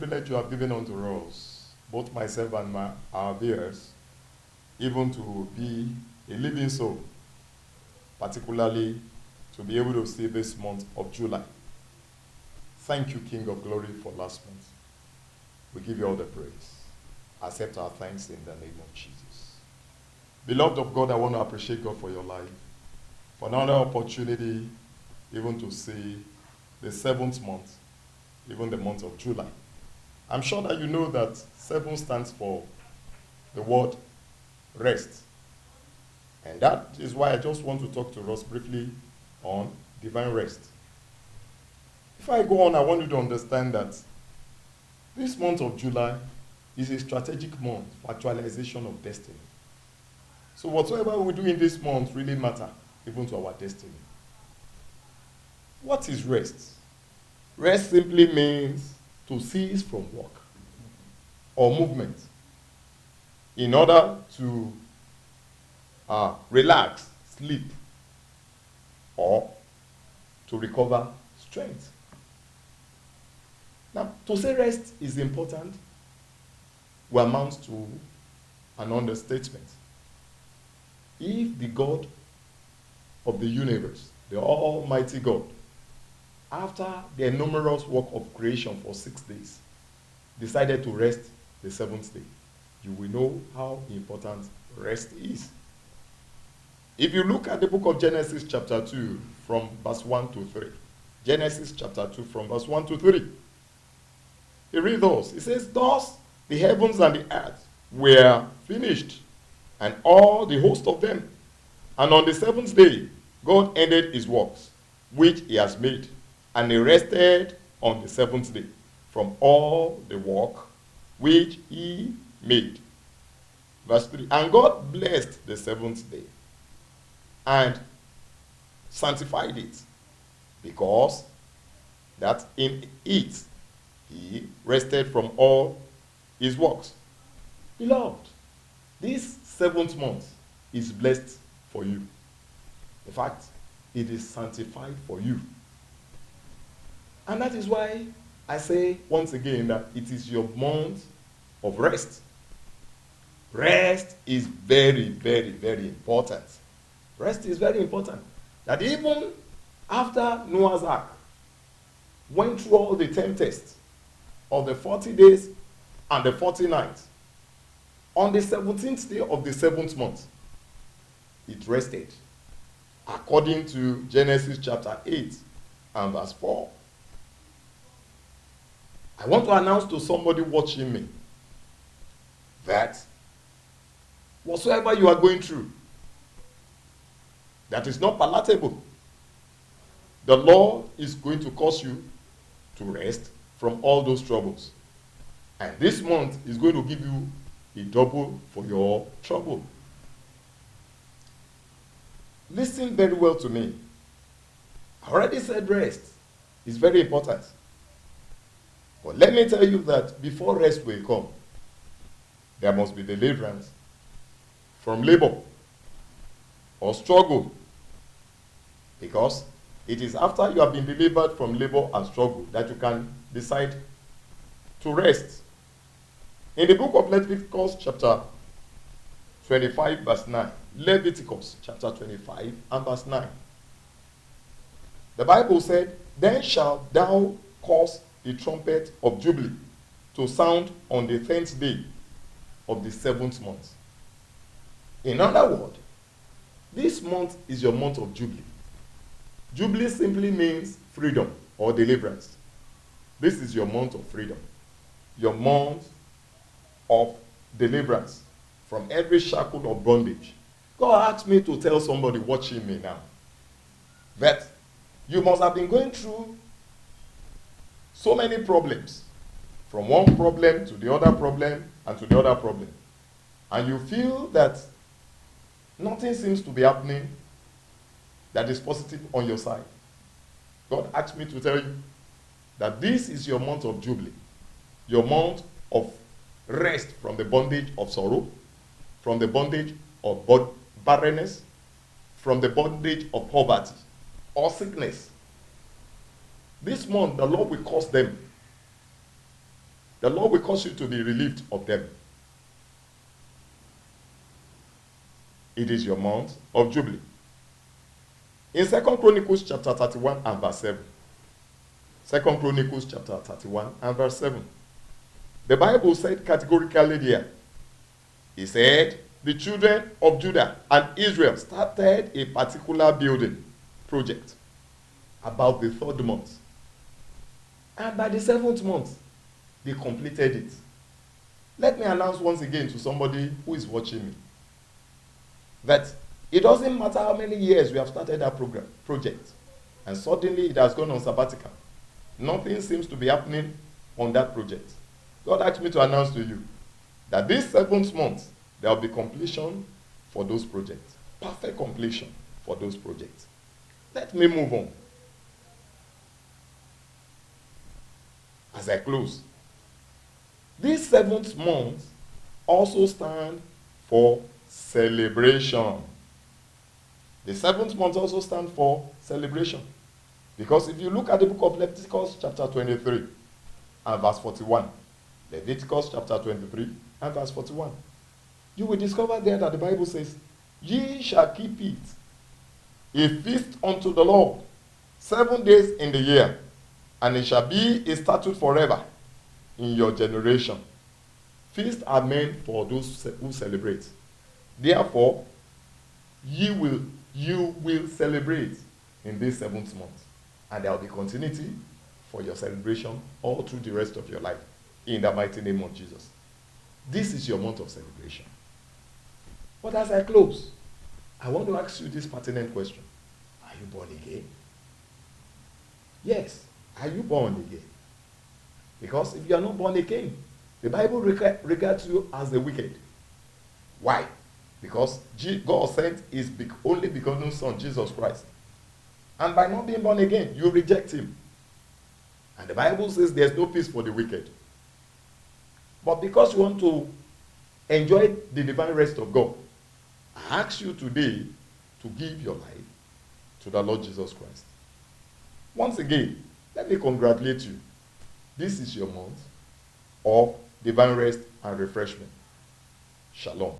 privilege you have given unto us, both myself and our viewers, even to be a living soul, particularly to be able to see this month of July. Thank you, King of Glory, for last month. We give you all the praise. Accept our thanks in the name of Jesus. Beloved of God, I want to appreciate God for your life, for another opportunity even to see the 7th month, even the month of July. I'm sure that you know that 7 stands for the word rest. And that is why I just want to talk to us briefly on divine rest. If I go on, I want you to understand that this month of July is a strategic month for actualization of destiny. So whatsoever we do in this month really matters, even to our destiny. What is rest? Rest simply means to cease from work or movement in order to relax, sleep, or to recover strength. Now, to say rest is important will amount to an understatement. If the God of the universe, the Almighty God, after the enormous work of creation for 6 days, decided to rest the 7th day, you will know how important rest is. If you look at the book of Genesis chapter 2 from verse 1 to 3, Genesis chapter 2 from verse 1 to 3, he reads thus. It says, "Thus the heavens and the earth were finished, and all the host of them. And on the 7th day, God ended his works, which he has made, and he rested on the 7th day from all the work which he made." Verse 3, "And God blessed the 7th day and sanctified it, because that in it he rested from all his works." Beloved, this 7th month is blessed for you. In fact, it is sanctified for you. And that is why I say once again that it is your month of rest. Rest is very, very, very important. Rest is very important. That even after Noah's Ark went through all the 10 tests of the 40 days and the 40 nights, on the 17th day of the 7th month, it rested, according to Genesis chapter 8 and verse 4. I want to announce to somebody watching me that whatsoever you are going through that is not palatable, the Lord is going to cause you to rest from all those troubles. And this month is going to give you a double for your trouble. Listen very well to me. I already said rest is very important. But let me tell you that before rest will come, there must be deliverance from labor or struggle. Because it is after you have been delivered from labor and struggle that you can decide to rest. In the book of Leviticus chapter 25 verse 9, Leviticus chapter 25 and verse 9, the Bible said, "Then shalt thou cause the trumpet of Jubilee to sound on the 10th day of the 7th month." In other words, this month is your month of Jubilee. Jubilee simply means freedom or deliverance. This is your month of freedom, your month of deliverance from every shackle of bondage. God asked me to tell somebody watching me now that you must have been going through so many problems, from one problem to the other problem and to the other problem, and you feel that nothing seems to be happening that is positive on your side. God asked me to tell you that this is your month of Jubilee, your month of rest from the bondage of sorrow, from the bondage of barrenness, from the bondage of poverty or sickness. This month, the Lord will cause them The Lord will cause you to be relieved of them. It is your month of Jubilee. In 2 Chronicles chapter 31 and verse 7. 2 Chronicles chapter 31 and verse 7. The Bible said categorically there, he said, the children of Judah and Israel started a particular building project about the 3rd month. And by the 7th month, they completed it. Let me announce once again to somebody who is watching me that it doesn't matter how many years we have started that project, and suddenly it has gone on sabbatical. Nothing seems to be happening on that project. God asked me to announce to you that this 7th month, there will be completion for those projects. Perfect completion for those projects. Let me move on. As I close, this 7th month also stands for celebration. The 7th month also stands for celebration. Because if you look at the book of Leviticus chapter 23 and verse 41, Leviticus chapter 23 and verse 41, you will discover there that the Bible says, ye shall keep it a feast unto the Lord 7 days in the year, and it shall be a statute forever in your generation. Feasts are meant for those who celebrate. Therefore, you will celebrate in this 7th month, and there will be continuity for your celebration all through the rest of your life, in the mighty name of Jesus. This is your month of celebration. But as I close, I want to ask you this pertinent question. Are you born again? Yes. Are you born again? Because if you are not born again, the Bible regards you as the wicked. Why? Because God sent his only begotten Son, Jesus Christ. And by not being born again, you reject him. And the Bible says there's no peace for the wicked. But because you want to enjoy the divine rest of God, I ask you today to give your life to the Lord Jesus Christ. Once again, let me congratulate you. This is your month of divine rest and refreshment. Shalom.